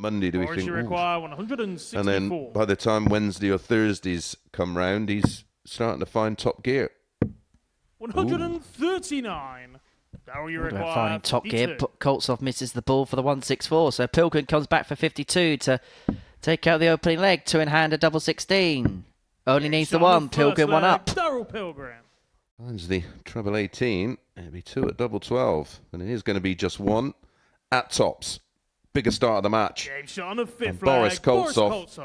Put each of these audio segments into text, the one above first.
Monday do we think? Require 164. And then by the time Wednesday or Thursdays come round, he's starting to find top gear. 139. About finding top gear, but Koltsov misses the ball for the 164. So Pilgrim comes back for 52 to take out the opening leg. 2 in hand, a double 16. Only needs the one. Pilgrim one up. Pilgrim. Finds the treble 18. It'll be 2 at double 12. And it is going to be just 1 at tops. Biggest start of the match. And Boris Koltsov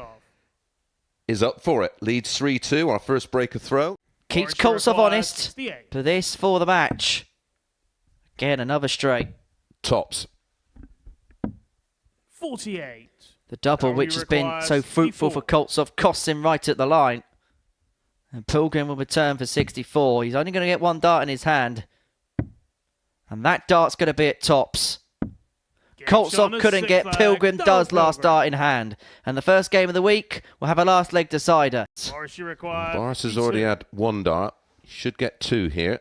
is up for it. Leads 3-2. Our first breaker throw. Keeps Koltsov honest for this for the match. Again, another straight. Tops. 48. The double, which has been so fruitful for Koltsov, costs him right at the line. And Pilgrim will return for 64. He's only going to get 1 dart in his hand. And that dart's going to be at tops. Koltsov couldn't get. Pilgrim does last dart in hand. And the first game of the week will have a last leg decider. Boris has already had 1 dart. He should get 2 here.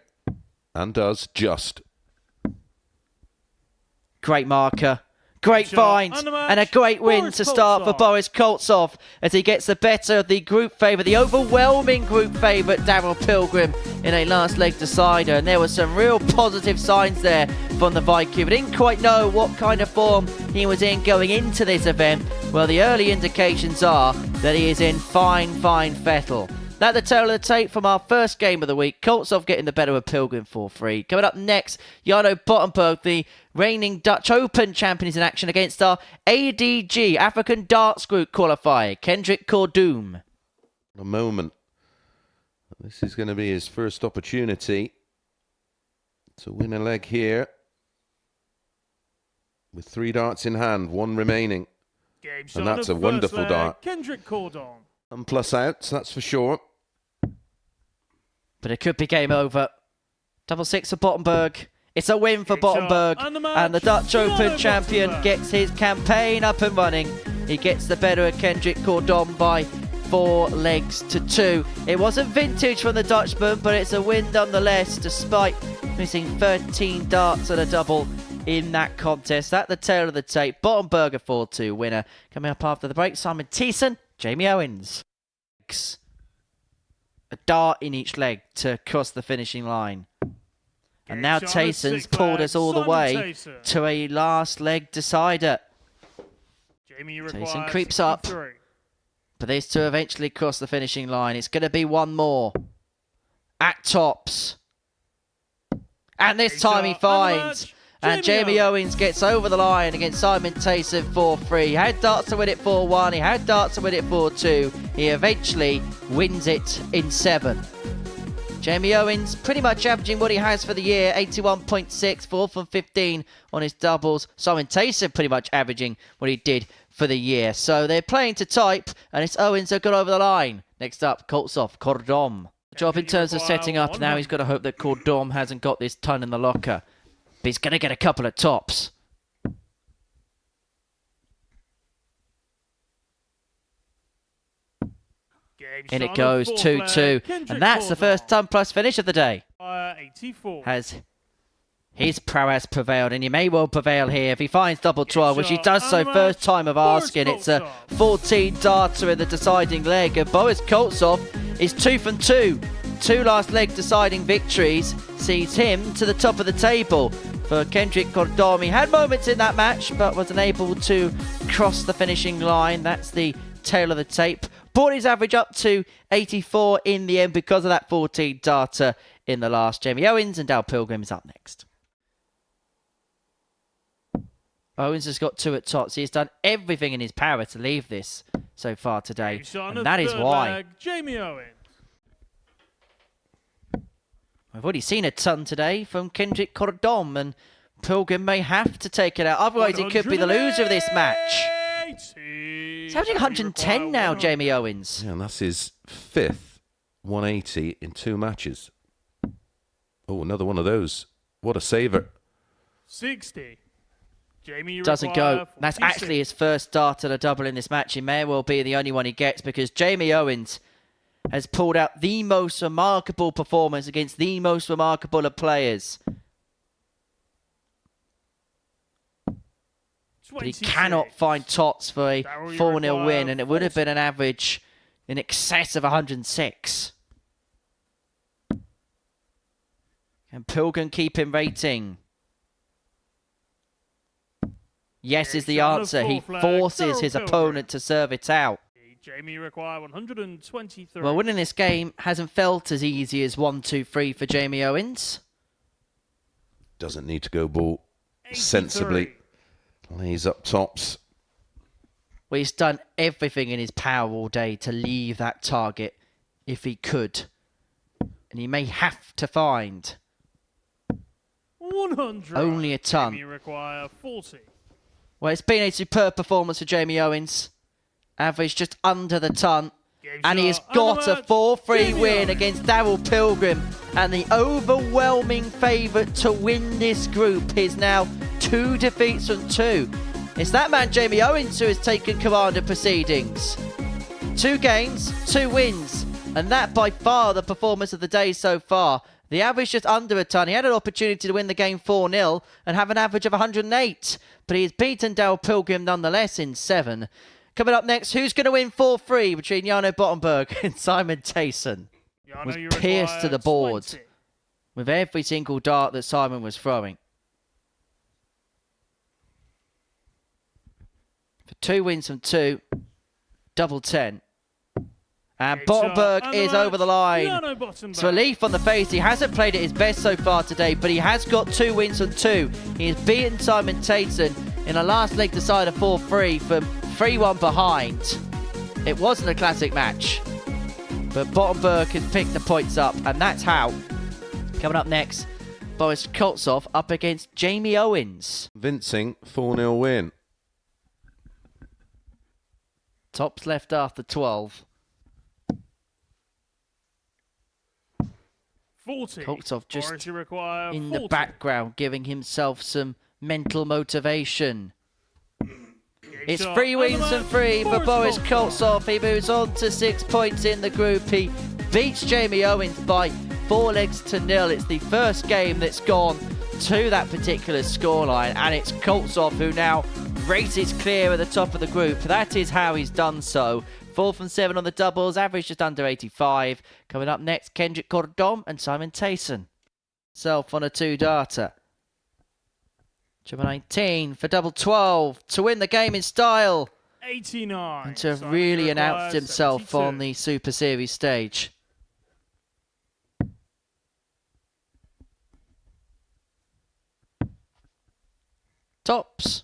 And does just. Great marker. Great find. And a great win to start for Boris Koltsov as he gets the better of the group favourite, the overwhelming group favourite, Daryl Pilgrim, in a last leg decider. And there were some real positive signs there from the Viking. We didn't quite know what kind of form he was in going into this event. Well, the early indications are that he is in fine fettle. That's the tail of the tape from our first game of the week. Koltsov getting the better of Pilgrim 4-3. Coming up next, Bottenberg, the reigning Dutch Open champion, is in action against our ADG, African Darts Group qualifier, Koordom. A moment. This is going to be his first opportunity to win a leg here. With 3 darts in hand, 1 remaining. And that's a wonderful dart. Koordom. And plus outs, that's for sure. But it could be game over. Double 6 for Bottenberg. It's a win for Bottenberg. And the Dutch Open champion gets his campaign up and running. He gets the better of Koordom by 4 legs to 2. It wasn't vintage from the Dutchman, but it's a win nonetheless, despite missing 13 darts and a double in that contest. At the tail of the tape, Bottenberg a 4-2 winner. Coming up after the break, Simon Teysen, Jamie Owens. A dart in each leg to cross the finishing line. And now Teysen's pulled us all the way to a last leg decider. Teysen creeps up. But these two eventually cross the finishing line. It's going to be 1 more. At tops. And this time he finds. And Jamie Owens gets over the line against Simon Teysen 4-3. He had darts to win it 4-1. He had darts to win it 4-2. He eventually wins it in 7. Jamie Owens pretty much averaging what he has for the year. 81.6, 4 from 15 on his doubles. Simon Teysen pretty much averaging what he did for the year. So they're playing to type, and it's Owens that got over the line. Next up, Koltsov, Koordom. Job in terms of setting up. Now he's got to hope that Koordom hasn't got this ton in the locker. But he's going to get a couple of tops. In it goes, 2-2. And that's the first ton plus finish of the day. Has his prowess prevailed, and he may well prevail here if he finds double 12, which he does so first time of asking. It's a 14 darter in the deciding leg, and Boris Koltsov is 2 from 2. 2 last leg deciding victories sees him to the top of the table. For Koordom, he had moments in that match, but was unable to cross the finishing line. That's the tail of the tape. Brought his average up to 84 in the end because of that 14 darter in the last. Jamie Owens and Daryl Pilgrim is up next. Owens has got 2 at tops. He has done everything in his power to leave this so far today, and that is why. Jamie Owens. I've already seen a ton today from Koordom, and Pilgrim may have to take it out. Otherwise, he could be the loser of this match. He's averaging 110 now, Jamie Owens. Yeah, and that's his 5th 180 in 2 matches. Oh, another one of those. What a saver. 60. Jamie doesn't go. That's actually his first start at a double in this match. He may well be the only one he gets because Jamie Owens has pulled out the most remarkable performance against the most remarkable of players. but he cannot find Tots for a 4-0 win, and it would have been an average in excess of 106. Can Pilgrim keep him rating? Yes is the answer. He forces his opponent to serve it out. Jamie require 123. Well, winning this game hasn't felt as easy as 1-2-3 for Jamie Owens. Doesn't need to go ball sensibly. Lays up tops. Well, he's done everything in his power all day to leave that target if he could. And he may have to find 100. only a ton. Jamie require 40. Well, it's been a superb performance for Jamie Owens. Average just under the ton. And he has got a 4-3 win against Daryl Pilgrim. And the overwhelming favourite to win this group is now 2 defeats from 2. It's that man, Jamie Owens, who has taken command of proceedings. 2 games, 2 wins. And that by far the performance of the day so far. The average just under a ton. He had an opportunity to win the game 4-0 and have an average of 108. But he has beaten Daryl Pilgrim nonetheless in 7. Coming up next, who's going to win 4-3 between Jarno Bottenberg and Simon Teysen? Was pierced to the board 20. with every single dart that Simon was throwing. For 2 wins from 2, double 10. And Bottenberg is over the line. It's relief on the face. He hasn't played at his best so far today, but he has got 2 wins from 2. He has beaten Simon Teysen in a last leg decider 4-3 from 3-1 behind. It wasn't a classic match, but Bottenberg has picked the points up, and that's how. Coming up next, Boris Koltsov up against Jamie Owens. Convincing 4-0 win. Tops left after 12. 40. Koltsov just in 40. the background, giving himself some mental motivation. It's 3 wins and 3 for Boris Koltsov. He moves on to 6 points in the group. He beats Jamie Owens by 4 legs to 0. It's the first game that's gone to that particular scoreline, and it's Koltsov who now races clear at the top of the group. That is how he's done so. 4 from 7 on the doubles, average just under 85. Coming up next, Koordom and Simon Teysen. Self on a 2-darter. Triple 19 for double 12 to win the game in style. 89. And to have Simon really requires announced himself 72. on the Super Series stage. Tops.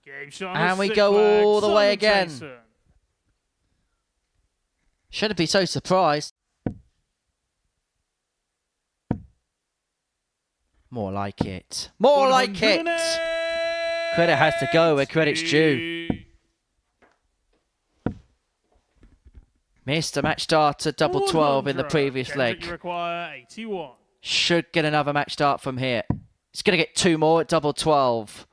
Game shot on And the we 6 go leg, all the way Simon again. Teysen. Shouldn't be so surprised. More like it. More like it. 108. Credit has to go where credit's due. Missed a match start at double 12 in the 100. previous Kendrick, leg. you require 81. Should get another match start from here. He's going to get 2 more at double 12.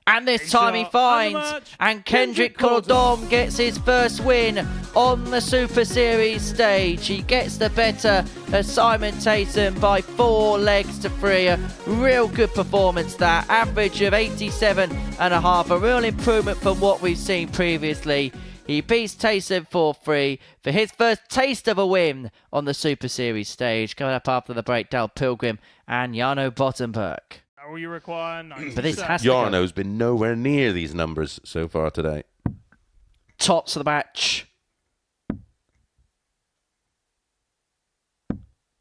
And this time he finds, and Kendrick Koordom gets his first win on the Super Series stage. He gets the better of Simon Teysen by 4 legs to 3. A real good performance that. Average of 87.5. A real improvement from what we've seen previously. He beats Teysen 4-3 for his first taste of a win on the Super Series stage. Coming up after the break, Daryl Pilgrim and Jarno Bottenberg. How you require 97. But this has to go. Jarno's been nowhere near these numbers so far today. Tops of the match.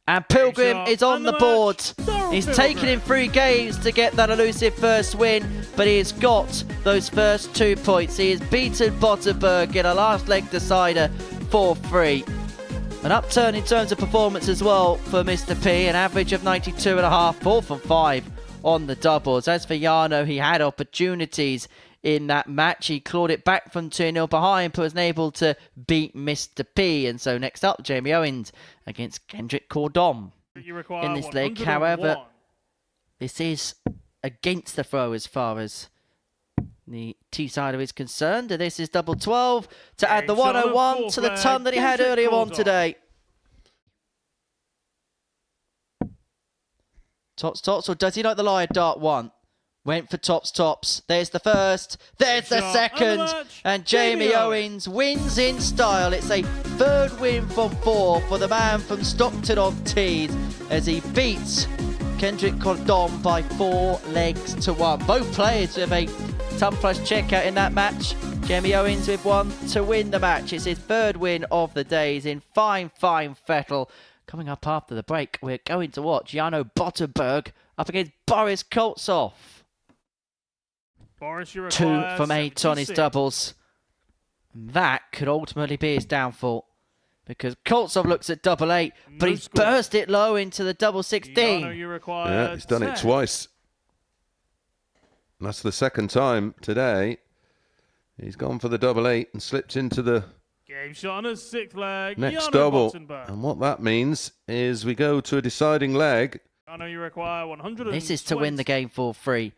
And Pilgrim is on the board. He's taken in 3 games to get that elusive first win, but he has got those first 2 points. He has beaten Bottenberg in a last leg decider 4-3. An upturn in terms of performance as well for Mr. P, an average of 92.5, 4 from 5 on the doubles. As for Jarno, he had opportunities in that match. He clawed it back from 2-0 behind, but was unable to beat Mr. P. And so next up, Jamie Owens against Kendrick Koordom in this leg. However, this is against the throw as far as the T-sider is concerned. This is double 12 to add the 101 to the ton that he had earlier on today. Tops, or does he like the lion dart one? Went for tops. There's the first. There's the second. And Jamie Owens wins in style. It's a third win from 4 for the man from Stockton-on-Tees as he beats Koordom by 4 legs to 1. Both players with a ton plus checkout in that match. Jamie Owens with 1 to win the match. It's his 3rd win of the day. He's in fine fettle. Coming up after the break, we're going to watch Bottenberg up against Boris Koltsov. Boris, 2 from 8 on his doubles. That could ultimately be his downfall because Koltsov looks at double 8, but he's burst it low into the double 16. Yeah, he's done it twice. And that's the 2nd time today. He's gone for the double 8 and slipped into the game shot on a 6th leg. Next double. And what that means is we go to a deciding leg. I know you require 100. This is to win the game for free.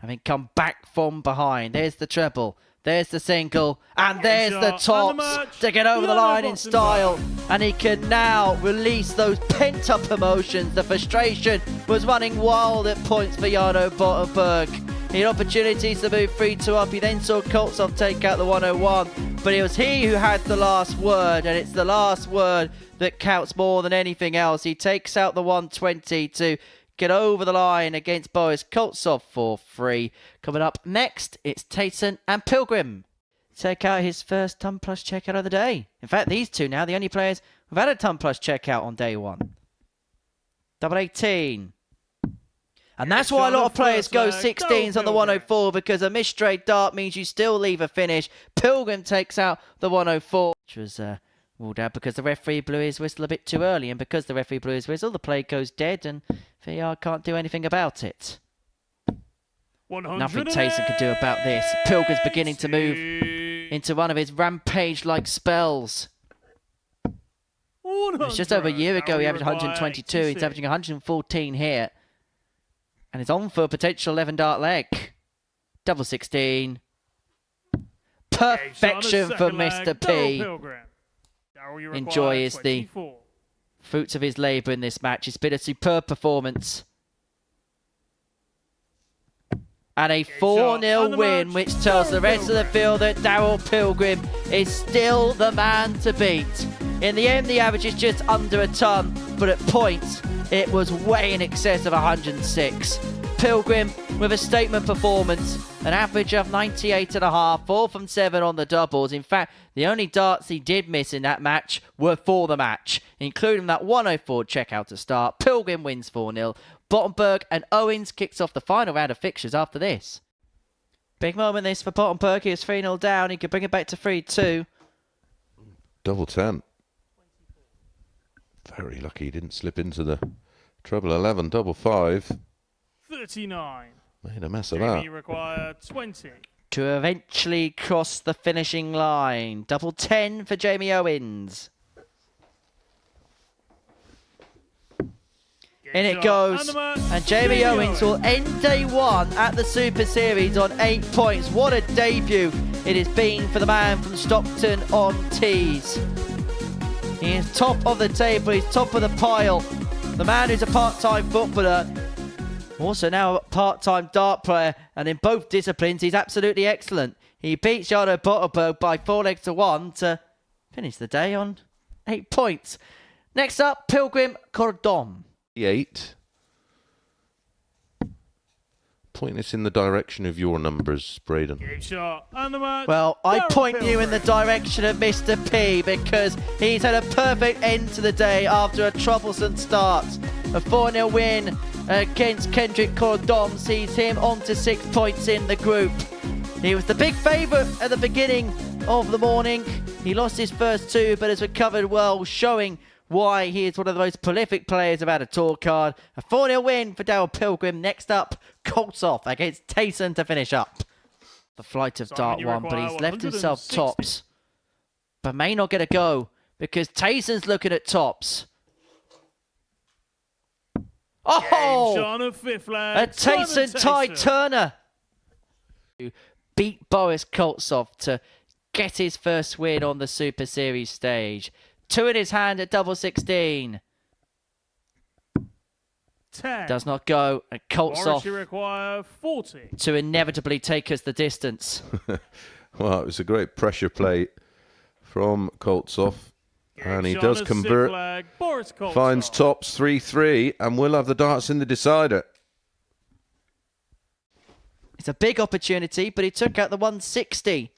Having come back from behind. There's the treble. There's the single. And there's the tops to get over the line in style. And he can now release those pent-up emotions. The frustration was running wild at points for Bottenberg. He had opportunities to move 3-2 up. He then saw Koltsov take out the 101. But it was he who had the last word. And it's the last word that counts more than anything else. He takes out the 120 to get over the line against Boris Koltsov for free. Coming up next, it's Teysen and Pilgrim. Take out his first ton plus checkout of the day. In fact, these two now, the only players who've had a ton plus checkout on day 1. Double 18. And that's why a lot of players go 16s on the 104 because a missed straight dart means you still leave a finish. Pilgrim takes out the 104, which was ruled out because the referee blew his whistle a bit too early. And because the referee blew his whistle, the play goes dead and VAR can't do anything about it. Nothing Teysen could do about this. Pilgrim's beginning to move into one of his rampage-like spells. It's just over a year ago he averaged 122. He's averaging 114 here. And it's on for a potential 11 dart leg. Double 16. Perfection for Mr. P. Enjoys the fruits of his labour in this match. It's been a superb performance. And a 4-0 win, which tells the rest of the field that Daryl Pilgrim is still the man to beat. In the end, the average is just under a ton, but at points, it was way in excess of 106. Pilgrim with a statement performance, an average of 98.5, 4 from 7 on the doubles. In fact, the only darts he did miss in that match were for the match, including that 104 checkout to start. Pilgrim wins 4-0. Bottenberg and Owens kicks off the final round of fixtures after this. Big moment this for Bottenberg. He was 3-0 down. He could bring it back to 3-2. Double 10. Very lucky he didn't slip into the treble 11, double 5. 39. Made a mess of that. You require 20. To eventually cross the finishing line. Double 10 for Jamie Owens. In it goes. And Jamie Owens will end day 1 at the Super Series on 8 points. What a debut it has been for the man from Stockton-on-Tees. He is top of the table. He's top of the pile. The man who's a part-time footballer. Also now a part-time dart player. And in both disciplines, he's absolutely excellent. He beats Bottenberg by 4 legs to 1 to finish the day on 8 points. Next up, Pilgrim Koordom. 8. Point us in the direction of your numbers, Braden. Well, I point you in the direction of Mr. P because he's had a perfect end to the day after a troublesome start. A 4-0 win against Koordom sees him on to 6 points in the group. He was the big favourite at the beginning of the morning. He lost his first 2 but has recovered well, showing why he is one of the most prolific players about a tour card. A 4-0 win for Daryl Pilgrim. Next up, Koltsov against Teysen to finish up the flight of dart 1, but he's left himself tops, but may not get a go because Teysen's looking at tops. Oh! A Teysen tie Turner beat Boris Koltsov to get his first win on the Super Series stage. 2 in his hand at double 16. 10. Does not go, and Koltsov You require 40. to inevitably take us the distance. Well, it was a great pressure play from Koltsov. And he does convert, finds tops 3-3, and we'll have the darts in the decider. It's a big opportunity, but he took out the 160.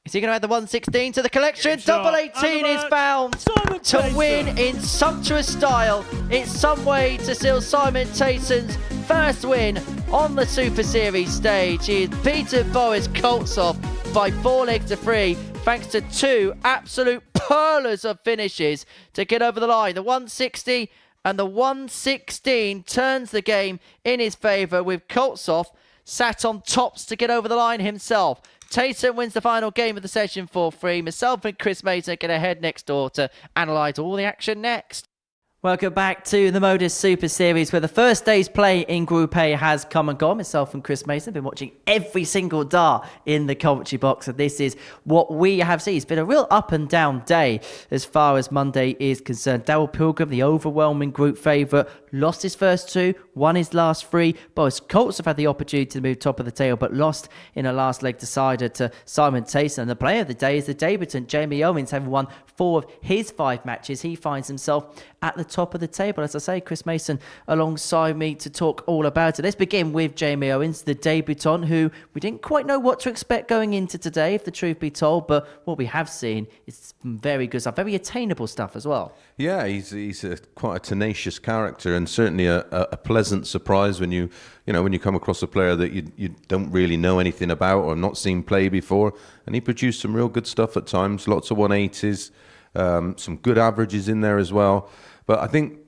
Is he going to add the 116 to the collection? Double 18 is found to win in sumptuous style. It's some way to seal Simon Teysen's first win on the Super Series stage. He has beaten Boris Koltsov by 4 legs to 3, thanks to 2 absolute pearlers of finishes to get over the line. The 160 and the 116 turns the game in his favour, with Koltsov sat on tops to get over the line himself. Teysen wins the final game of the session 4-3. Myself and Chris Mason are going to head next door to analyse all the action next. Welcome back to the Modus Super Series, where the first day's play in Group A has come and gone. Myself and Chris Mason have been watching every single dart in the commentary box, and this is what we have seen. It's been a real up and down day as far as Monday is concerned. Daryl Pilgrim, the overwhelming group favourite, lost his first 2, won his last 3. Boris Koltsov had the opportunity to move top of the table, but lost in a last leg decider to Simon Teysen. And the player of the day is the debutant, Jamie Owens, having won 4 of his 5 matches. He finds himself at the top of the table. As I say, Chris Mason alongside me to talk all about it. Let's begin with Jamie Owens, the debutant, who we didn't quite know what to expect going into today, if the truth be told, but what we have seen is some very good stuff, very attainable stuff as well. Yeah, he's quite a tenacious character, and certainly a pleasant surprise when you come across a player that you don't really know anything about or not seen play before. And he produced some real good stuff at times, lots of 180s, some good averages in there as well. But I think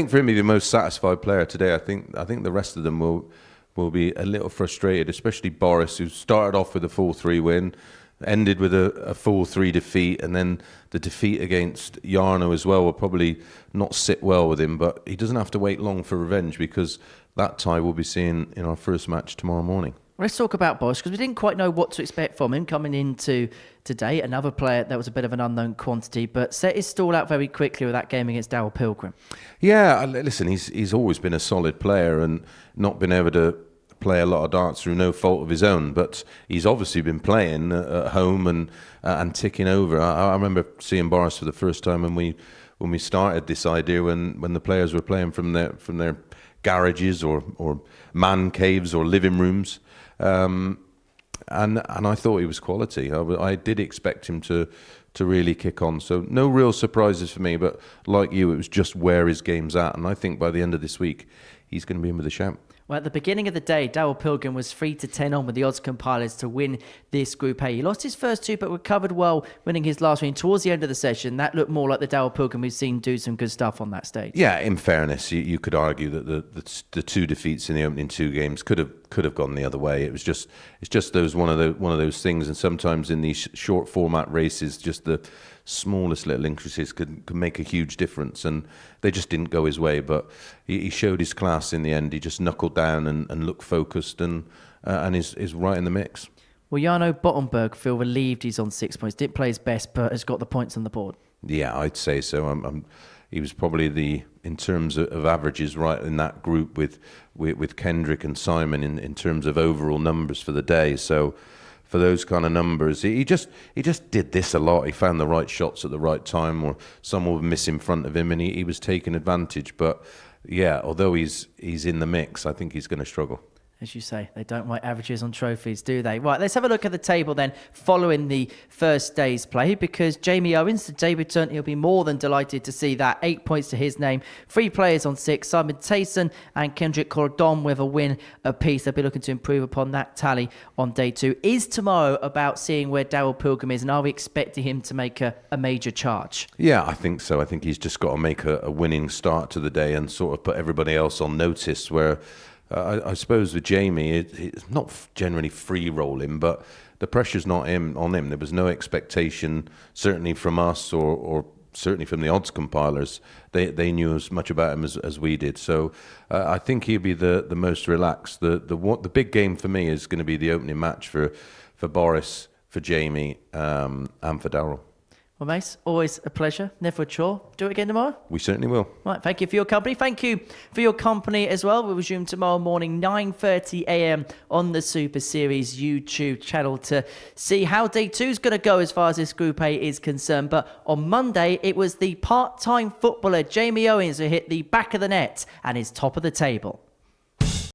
for him, he's the most satisfied player today. I think the rest of them will be a little frustrated, especially Boris, who started off with a 4-3 win, ended with a 4-3 defeat, and then the defeat against Jarno as well will probably not sit well with him. But he doesn't have to wait long for revenge, because that tie we'll be seeing in our first match tomorrow morning. Let's talk about Boris, because we didn't quite know what to expect from him coming into today. Another player that was a bit of an unknown quantity, but set his stall out very quickly with that game against Daryl Pilgrim. Yeah, listen, he's always been a solid player and not been able to play a lot of darts through no fault of his own, but he's obviously been playing at home and ticking over. I remember seeing Boris for the first time when we started this idea, when the players were playing from their garages or man caves or living rooms. And I thought he was quality. I did expect him to really kick on. So no real surprises for me, but like you, it was just where his game's at. And I think by the end of this week, he's going to be in with a shout. Well, at the beginning of the day, Daryl Pilgrim was 3-10 on with the odds compilers to win this Group A. He lost his first 2, but recovered well, winning his last win. Towards the end of the session, that looked more like the Daryl Pilgrim we've seen do some good stuff on that stage. Yeah, in fairness, you could argue that the 2 defeats in the opening 2 games could have gone the other way. It's just one of those things, and sometimes in these short format races, just the smallest little increases could make a huge difference, and they just didn't go his way. But he showed his class in the end. He just knuckled down and looked focused and is right in the mix. Well, Jarno Bottenberg feel relieved he's on 6 points. Didn't play his best, but has got the points on the board. Yeah, I'd say so. He was probably in terms of averages, right in that group with Kendrick and Simon in terms of overall numbers for the day. So for those kind of numbers, he just did this a lot. He found the right shots at the right time, or someone would miss in front of him, and he was taking advantage. But yeah, although he's in the mix, I think he's going to struggle. As you say, they don't write averages on trophies, do they? Right, let's have a look at the table then following the first day's play, because Jamie Owens, the debutant, he'll be more than delighted to see that. 8 points to his name. 3 players on 6. Simon Teysen and Kendrick Koordom with a win apiece. They'll be looking to improve upon that tally on day 2. Is tomorrow about seeing where Daryl Pilgrim is, and are we expecting him to make a major charge? Yeah, I think so. I think he's just got to make a winning start to the day and sort of put everybody else on notice, where I suppose with Jamie, it's not generally free rolling, but the pressure's not on him. There was no expectation, certainly from us or certainly from the odds compilers. They knew as much about him as we did. So I think he'll be the most relaxed. The big game for me is going to be the opening match for Boris, for Jamie, and for Daryl. Well, Mace, always a pleasure. Never a chore. Do it again tomorrow? We certainly will. Right, thank you for your company. Thank you for your company as well. We'll resume tomorrow morning, 9:30 a.m. on the Super Series YouTube channel to see how day 2 is going to go as far as this Group A is concerned. But on Monday, it was the part-time footballer Jamie Owens who hit the back of the net and is top of the table.